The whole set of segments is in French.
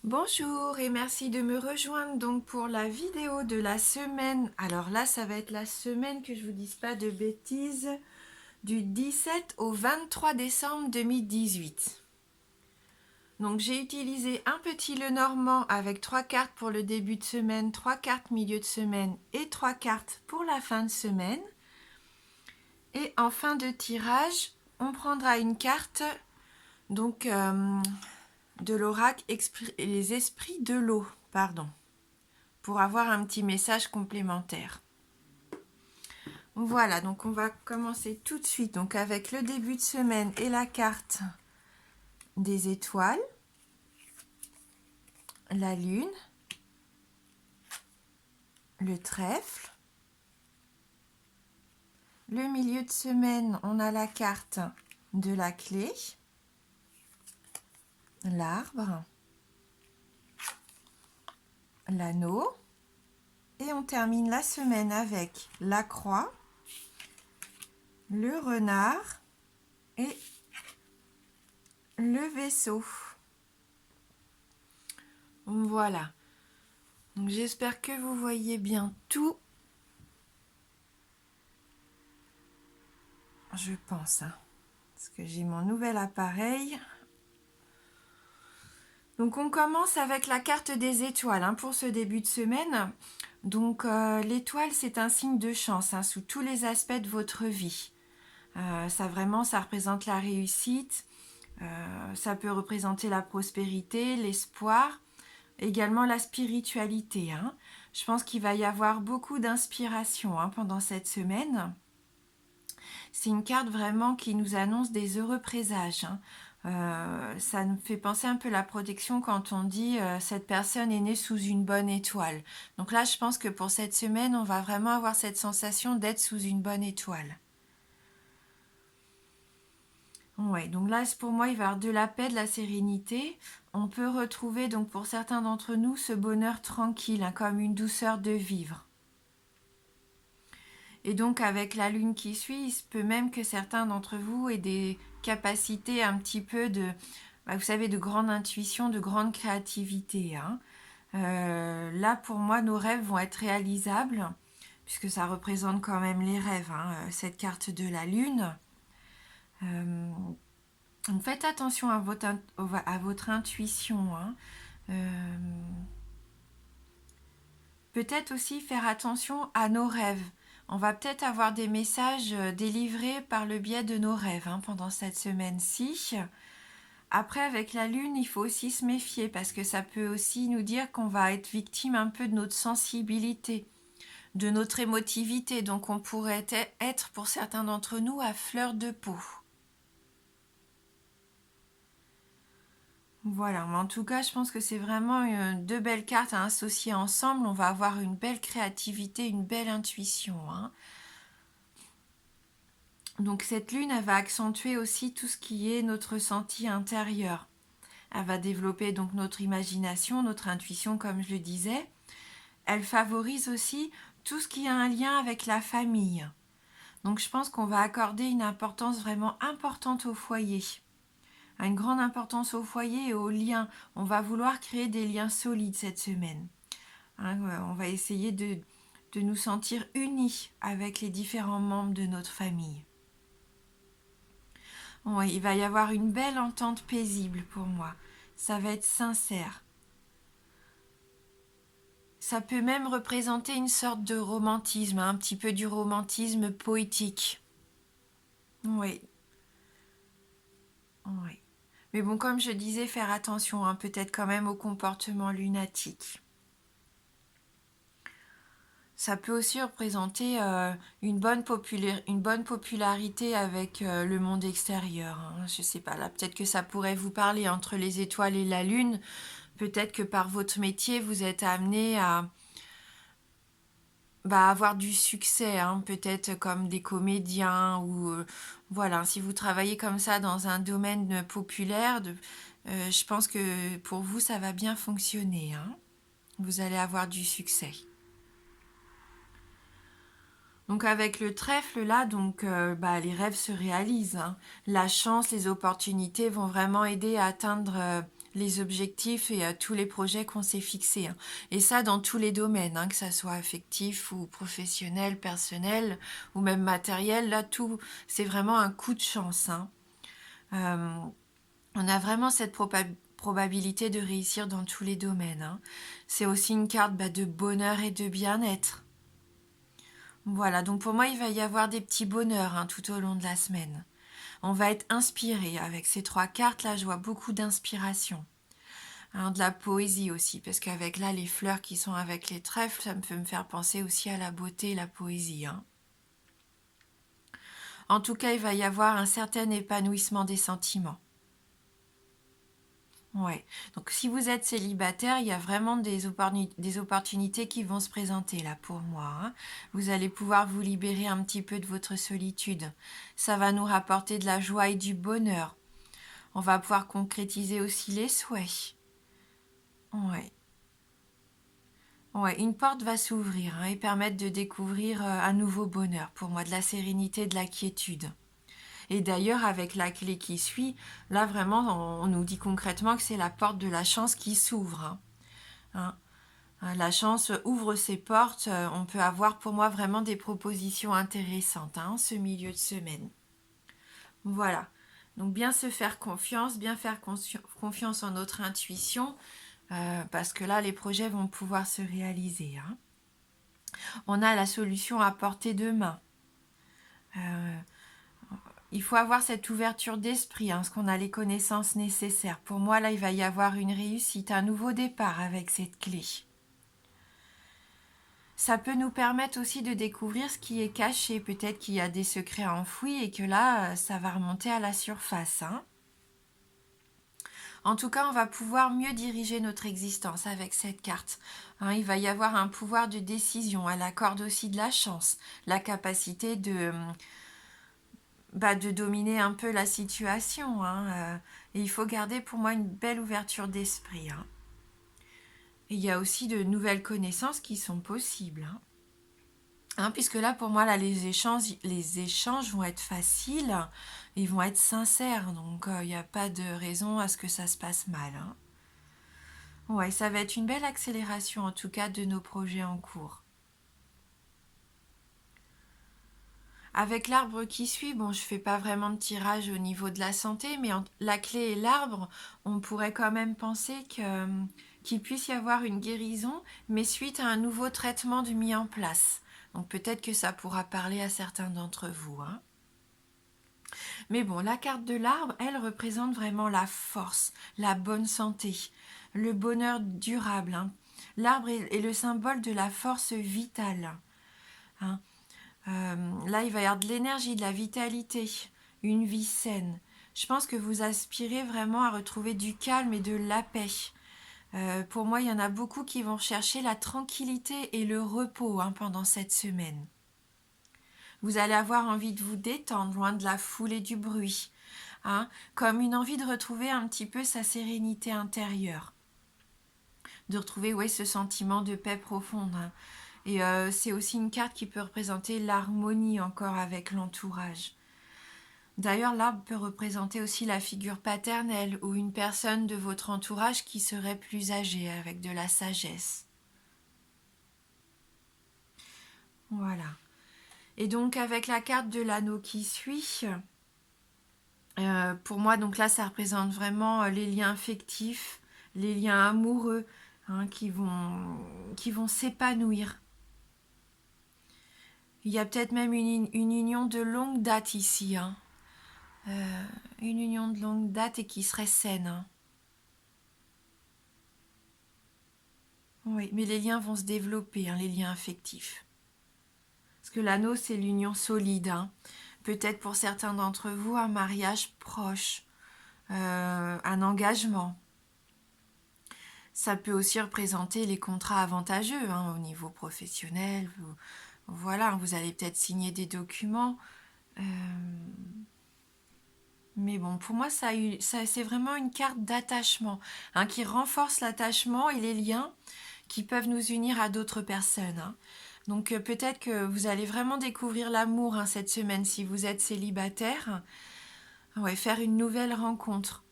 Bonjour et merci de me rejoindre donc pour la vidéo de la semaine. Alors là, ça va être la semaine, que je vous dise pas de bêtises, du 17 au 23 décembre 2018. Donc j'ai utilisé un petit Lenormand avec 3 cartes pour le début de semaine, 3 cartes milieu de semaine et 3 cartes pour la fin de semaine. Et en fin de tirage, on prendra une carte donc de l'oracle les esprits de l'eau, pardon, pour avoir un petit message complémentaire. Voilà, donc on va commencer tout de suite donc avec le début de semaine et la carte des étoiles, la lune, le trèfle. Le milieu de semaine, on a la carte de la clé, l'arbre, l'anneau. Et on termine la semaine avec la croix, le renard et le vaisseau. Voilà. Donc j'espère que vous voyez bien tout. Je pense, hein, parce que j'ai mon nouvel appareil. Donc on commence avec la carte des étoiles hein, pour ce début de semaine. Donc l'étoile, c'est un signe de chance hein, sous tous les aspects de votre vie. Ça représente la réussite. Ça peut représenter la prospérité, l'espoir, également la spiritualité. Hein. Je pense qu'il va y avoir beaucoup d'inspiration hein, pendant cette semaine. C'est une carte vraiment qui nous annonce des heureux présages. Hein. Ça nous fait penser un peu à la protection quand on dit cette personne est née sous une bonne étoile. Donc là, je pense que pour cette semaine, on va vraiment avoir cette sensation d'être sous une bonne étoile. Ouais, donc là, pour moi, il va y avoir de la paix, de la sérénité. On peut retrouver, donc pour certains d'entre nous, ce bonheur tranquille, hein, comme une douceur de vivre. Et donc avec la lune qui suit, il se peut même que certains d'entre vous aient des capacités un petit peu de, vous savez, de grande intuition, de grande créativité. Hein. Là, pour moi, nos rêves vont être réalisables, puisque ça représente quand même les rêves, hein, cette carte de la lune. Donc faites attention à votre intuition. Hein. Peut-être aussi faire attention à nos rêves. On va peut-être avoir des messages délivrés par le biais de nos rêves hein, pendant cette semaine-ci. Après, avec la lune, il faut aussi se méfier parce que ça peut aussi nous dire qu'on va être victime un peu de notre sensibilité, de notre émotivité. Donc on pourrait être pour certains d'entre nous à fleur de peau. Voilà, mais en tout cas, je pense que c'est vraiment deux belles cartes à associer ensemble. On va avoir une belle créativité, une belle intuition. Hein. Donc cette lune, elle va accentuer aussi tout ce qui est notre ressenti intérieur. Elle va développer donc notre imagination, notre intuition, comme je le disais. Elle favorise aussi tout ce qui a un lien avec la famille. Donc je pense qu'on va accorder une importance vraiment importante au foyer. Une grande importance au foyer et aux liens. On va vouloir créer des liens solides cette semaine. Hein, on va essayer de nous sentir unis avec les différents membres de notre famille. Oui, il va y avoir une belle entente paisible pour moi. Ça va être sincère. Ça peut même représenter une sorte de romantisme, un petit peu du romantisme poétique. Oui. Oui. Mais bon, comme je disais, faire attention, hein, peut-être quand même au comportement lunatique. Ça peut aussi représenter une bonne popularité avec le monde extérieur. Hein. Je sais pas, là peut-être que ça pourrait vous parler entre les étoiles et la lune. Peut-être que par votre métier, vous êtes amené à avoir du succès, hein, peut-être comme des comédiens ou voilà, si vous travaillez comme ça dans un domaine populaire, je pense que pour vous ça va bien fonctionner. Hein. Vous allez avoir du succès. Donc avec le trèfle là, donc les rêves se réalisent. Hein. La chance, les opportunités vont vraiment aider à atteindre les objectifs et tous les projets qu'on s'est fixés, hein. Et ça dans tous les domaines, hein, que ça soit affectif ou professionnel, personnel ou même matériel. Là, tout, c'est vraiment un coup de chance, hein. Euh, on a vraiment cette probabilité de réussir dans tous les domaines, hein. C'est aussi une carte de bonheur et de bien-être. Voilà, donc pour moi, il va y avoir des petits bonheurs, hein, tout au long de la semaine. On va être inspiré avec ces 3 cartes. Là, je vois beaucoup d'inspiration. Hein, de la poésie aussi, parce qu'avec là, les fleurs qui sont avec les trèfles, ça me fait me faire penser aussi à la beauté et la poésie, hein. En tout cas, il va y avoir un certain épanouissement des sentiments. Ouais. Donc si vous êtes célibataire, il y a vraiment des opportunités qui vont se présenter là pour moi, hein. Vous allez pouvoir vous libérer un petit peu de votre solitude. Ça va nous rapporter de la joie et du bonheur. On va pouvoir concrétiser aussi les souhaits. Ouais. Ouais, une porte va s'ouvrir, hein, et permettre de découvrir un nouveau bonheur pour moi, de la sérénité, de la quiétude. Et d'ailleurs, avec la clé qui suit, là vraiment, on nous dit concrètement que c'est la porte de la chance qui s'ouvre, hein. Hein. La chance ouvre ses portes. On peut avoir pour moi vraiment des propositions intéressantes, hein, ce milieu de semaine. Voilà. Donc bien se faire confiance, bien faire confiance en notre intuition, parce que là, les projets vont pouvoir se réaliser, hein. On a la solution à portée de main. Euh, il faut avoir cette ouverture d'esprit, hein, parce qu'on a les connaissances nécessaires. Pour moi, là, il va y avoir une réussite, un nouveau départ avec cette clé. Ça peut nous permettre aussi de découvrir ce qui est caché. Peut-être qu'il y a des secrets enfouis et que là, ça va remonter à la surface, hein. En tout cas, on va pouvoir mieux diriger notre existence avec cette carte, hein. Il va y avoir un pouvoir de décision. Elle accorde aussi de la chance, la capacité de dominer un peu la situation, hein. Et il faut garder pour moi une belle ouverture d'esprit, hein. Et il y a aussi de nouvelles connaissances qui sont possibles, hein. Hein, puisque là, pour moi, là, les échanges vont être faciles, ils vont être sincères, donc il n'y a pas de raison à ce que ça se passe mal, hein. Ouais, ça va être une belle accélération en tout cas de nos projets en cours. Avec l'arbre qui suit, bon, je fais pas vraiment de tirage au niveau de la santé, mais la clé et l'arbre, on pourrait quand même penser qu'il puisse y avoir une guérison, mais suite à un nouveau traitement de mis en place. Donc peut-être que ça pourra parler à certains d'entre vous, hein. Mais bon, la carte de l'arbre, elle représente vraiment la force, la bonne santé, le bonheur durable, hein. L'arbre est le symbole de la force vitale, hein. Là, il va y avoir de l'énergie, de la vitalité, une vie saine. Je pense que vous aspirez vraiment à retrouver du calme et de la paix. Pour moi, il y en a beaucoup qui vont chercher la tranquillité et le repos, hein, pendant cette semaine. Vous allez avoir envie de vous détendre, loin de la foule et du bruit, hein, comme une envie de retrouver un petit peu sa sérénité intérieure, de retrouver, ouais, ce sentiment de paix profonde, hein. Et c'est aussi une carte qui peut représenter l'harmonie encore avec l'entourage. D'ailleurs, l'arbre peut représenter aussi la figure paternelle ou une personne de votre entourage qui serait plus âgée, avec de la sagesse. Voilà. Et donc avec la carte de l'anneau qui suit, pour moi, donc là, ça représente vraiment les liens affectifs, les liens amoureux, hein, qui vont s'épanouir. Il y a peut-être même une union de longue date ici, hein. Une union de longue date et qui serait saine, hein. Oui, mais les liens vont se développer, hein, les liens affectifs. Parce que l'anneau, c'est l'union solide, hein. Peut-être pour certains d'entre vous, un mariage proche, un engagement. Ça peut aussi représenter les contrats avantageux, hein, au niveau professionnel. Voilà, vous allez peut-être signer des documents. Euh, mais bon, pour moi, c'est vraiment une carte d'attachement, hein, qui renforce l'attachement et les liens qui peuvent nous unir à d'autres personnes, hein. Donc peut-être que vous allez vraiment découvrir l'amour, hein, cette semaine si vous êtes célibataire. Ouais, faire une nouvelle rencontre.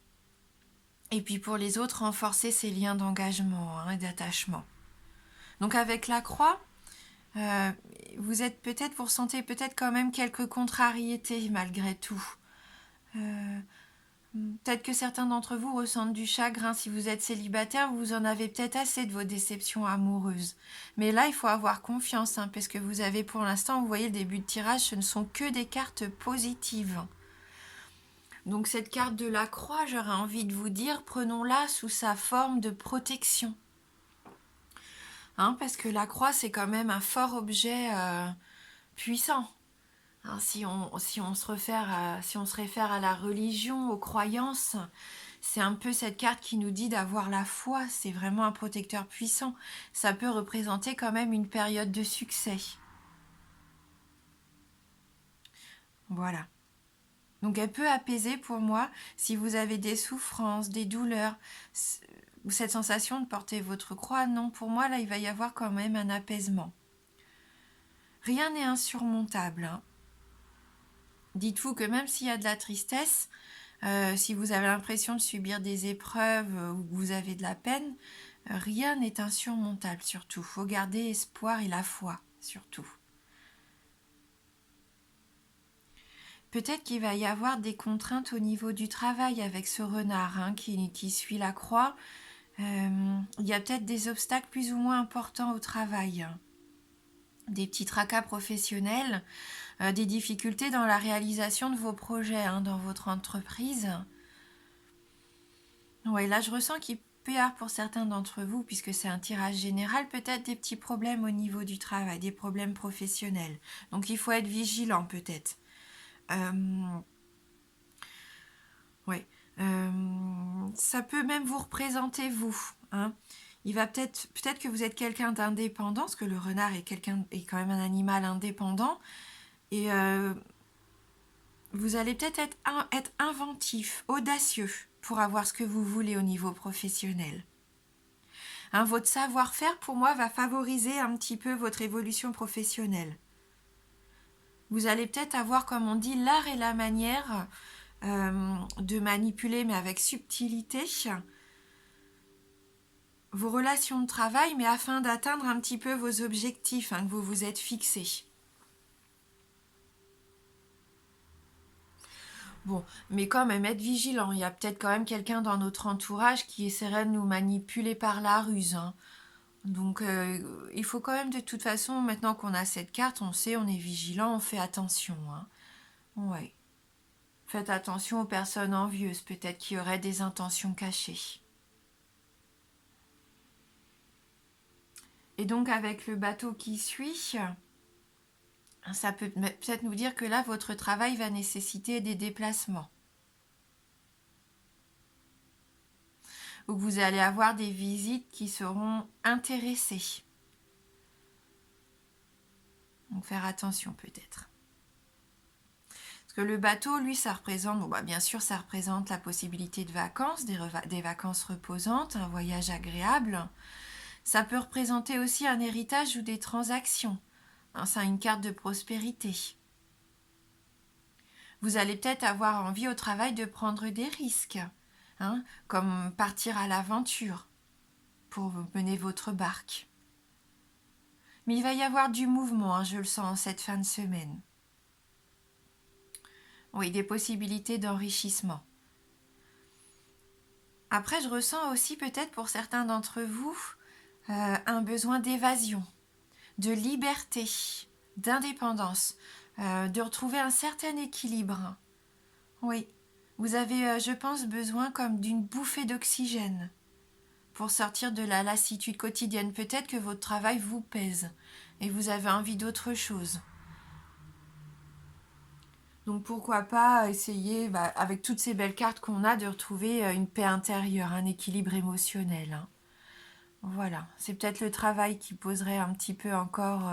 Et puis pour les autres, renforcer ces liens d'engagement, hein, et d'attachement. Donc avec la croix, euh, vous ressentez peut-être quand même quelques contrariétés malgré tout. Euh, Peut-être que certains d'entre vous ressentent du chagrin. Si vous êtes célibataire, vous en avez peut-être assez de vos déceptions amoureuses. Mais là, il faut avoir confiance, hein, parce que vous avez pour l'instant, vous voyez le début de tirage, ce ne sont que des cartes positives. Donc cette carte de la croix, j'aurais envie de vous dire, prenons-la sous sa forme de protection. Hein, parce que la croix, c'est quand même un fort objet puissant. Hein, si on se réfère à la religion, aux croyances, c'est un peu cette carte qui nous dit d'avoir la foi. C'est vraiment un protecteur puissant. Ça peut représenter quand même une période de succès. Voilà. Donc elle peut apaiser pour moi si vous avez des souffrances, des douleurs, ou cette sensation de porter votre croix. Non, pour moi, là, il va y avoir quand même un apaisement. Rien n'est insurmontable, hein. Dites-vous que même s'il y a de la tristesse, si vous avez l'impression de subir des épreuves ou que vous avez de la peine, rien n'est insurmontable surtout. Il faut garder espoir et la foi surtout. Peut-être qu'il va y avoir des contraintes au niveau du travail avec ce renard, hein, qui suit la croix. Il y a peut-être des obstacles plus ou moins importants au travail. Des petits tracas professionnels, des difficultés dans la réalisation de vos projets, hein, dans votre entreprise. Ouais, là je ressens qu'il peut y avoir pour certains d'entre vous, puisque c'est un tirage général, peut-être des petits problèmes au niveau du travail, des problèmes professionnels. Donc il faut être vigilant peut-être. Ouais. Ça peut même vous représenter vous, hein. Il va peut-être que vous êtes quelqu'un d'indépendant, parce que le renard est quand même un animal indépendant, et vous allez peut-être être inventif, audacieux pour avoir ce que vous voulez au niveau professionnel. Hein, votre savoir-faire, pour moi, va favoriser un petit peu votre évolution professionnelle. Vous allez peut-être avoir, comme on dit, l'art et la manière de manipuler, mais avec subtilité, vos relations de travail, mais afin d'atteindre un petit peu vos objectifs, hein, que vous vous êtes fixés. Bon, mais quand même, être vigilant. Il y a peut-être quand même quelqu'un dans notre entourage qui essaierait de nous manipuler par la ruse, hein. Donc, il faut quand même, de toute façon, maintenant qu'on a cette carte, on sait, on est vigilant, on fait attention, hein. Ouais. Faites attention aux personnes envieuses, peut-être qui auraient des intentions cachées. Et donc, avec le bateau qui suit, ça peut peut-être nous dire que là, votre travail va nécessiter des déplacements. Ou que vous allez avoir des visites qui seront intéressées. Donc faire attention peut-être. Parce que le bateau, lui, ça représente, bon, bah, bien sûr, ça représente la possibilité de vacances, des vacances reposantes, un voyage agréable. Ça peut représenter aussi un héritage ou des transactions. Hein, c'est une carte de prospérité. Vous allez peut-être avoir envie au travail de prendre des risques, hein, comme partir à l'aventure pour mener votre barque. Mais il va y avoir du mouvement, hein, je le sens, en cette fin de semaine. Oui, des possibilités d'enrichissement. Après, je ressens aussi peut-être pour certains d'entre vous un besoin d'évasion, de liberté, d'indépendance, de retrouver un certain équilibre. Oui, vous avez, je pense, besoin comme d'une bouffée d'oxygène pour sortir de la lassitude quotidienne. Peut-être que votre travail vous pèse et vous avez envie d'autre chose. Donc pourquoi pas essayer, avec toutes ces belles cartes qu'on a, de retrouver une paix intérieure, un équilibre émotionnel, hein. Voilà, c'est peut-être le travail qui poserait un petit peu encore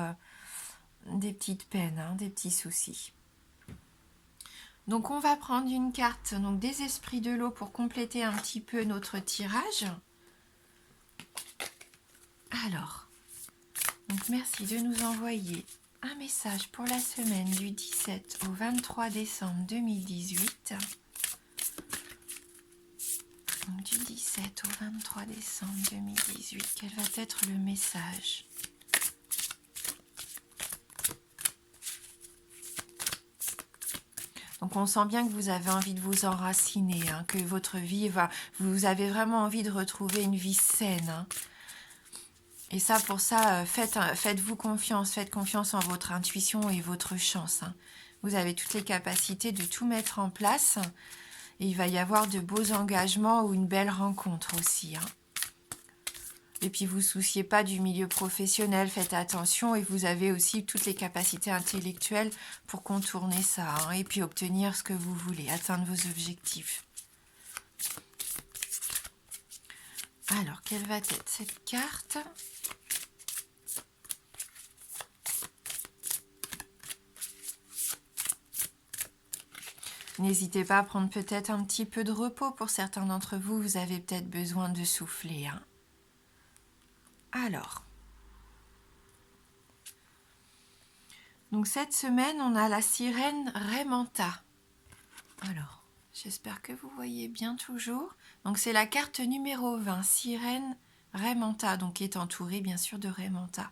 des petites peines, hein, des petits soucis. Donc on va prendre une carte donc des esprits de l'eau pour compléter un petit peu notre tirage. Alors, donc merci de nous envoyer un message pour la semaine du 17 au 23 décembre 2018. Donc du 17 au 23 décembre 2018, quel va être le message? Donc on sent bien que vous avez envie de vous enraciner, hein, que votre vie va... Vous avez vraiment envie de retrouver une vie saine. Hein. Et ça, pour ça, faites-vous confiance. Faites confiance en votre intuition et votre chance. Hein. Vous avez toutes les capacités de tout mettre en place. Et il va y avoir de beaux engagements ou une belle rencontre aussi. Hein. Et puis, vous souciez pas du milieu professionnel, faites attention. Et vous avez aussi toutes les capacités intellectuelles pour contourner ça. Hein, et puis, obtenir ce que vous voulez, atteindre vos objectifs. Alors, quelle va être cette carte ? N'hésitez pas à prendre peut-être un petit peu de repos. Pour certains d'entre vous, vous avez peut-être besoin de souffler. Hein. Alors, donc cette semaine, on a la sirène Raymanta. Alors, j'espère que vous voyez bien toujours. Donc c'est la carte numéro 20, sirène Raymanta, donc qui est entourée bien sûr de Raymanta.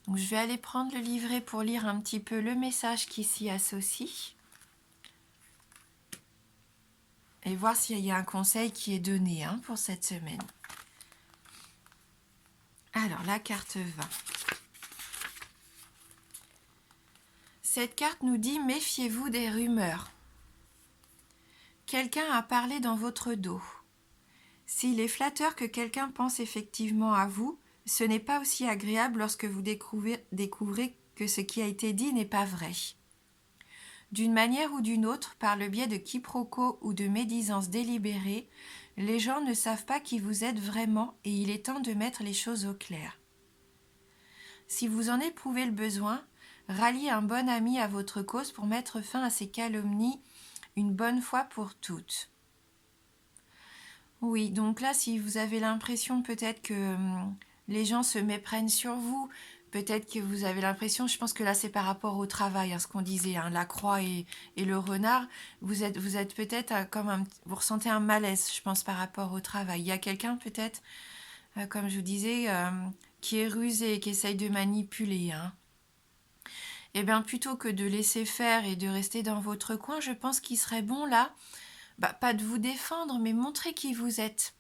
Donc je vais aller prendre le livret pour lire un petit peu le message qui s'y associe. Et voir s'il y a un conseil qui est donné hein, pour cette semaine. Alors, la carte 20. Cette carte nous dit « Méfiez-vous des rumeurs ». Quelqu'un a parlé dans votre dos. S'il est flatteur que quelqu'un pense effectivement à vous, ce n'est pas aussi agréable lorsque vous découvrez que ce qui a été dit n'est pas vrai. D'une manière ou d'une autre, par le biais de quiproquos ou de médisances délibérées, les gens ne savent pas qui vous êtes vraiment et il est temps de mettre les choses au clair. Si vous en éprouvez le besoin, ralliez un bon ami à votre cause pour mettre fin à ces calomnies une bonne fois pour toutes. Oui, donc là, si vous avez l'impression peut-être que les gens se méprennent sur vous, peut-être que vous avez l'impression, je pense que là c'est par rapport au travail, hein, ce qu'on disait, hein, la croix et le renard, vous êtes peut-être comme vous ressentez un malaise, je pense, par rapport au travail. Il y a quelqu'un peut-être, comme je vous disais, qui est rusé, qui essaye de manipuler. Hein. Eh bien, plutôt que de laisser faire et de rester dans votre coin, je pense qu'il serait bon là, pas de vous défendre, mais montrer qui vous êtes.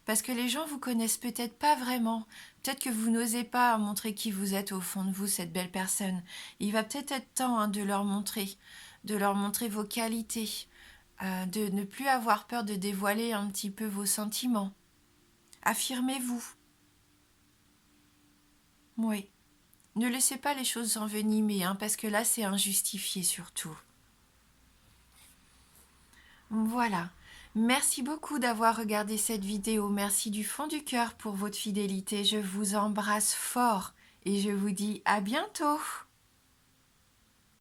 Parce que les gens vous connaissent peut-être pas vraiment. Peut-être que vous n'osez pas montrer qui vous êtes au fond de vous, cette belle personne. Il va peut-être être temps hein, de leur montrer vos qualités, de ne plus avoir peur de dévoiler un petit peu vos sentiments. Affirmez-vous. Oui. Ne laissez pas les choses s'envenimer, hein, parce que là, c'est injustifié surtout. Voilà. Merci beaucoup d'avoir regardé cette vidéo. Merci du fond du cœur pour votre fidélité. Je vous embrasse fort et je vous dis à bientôt.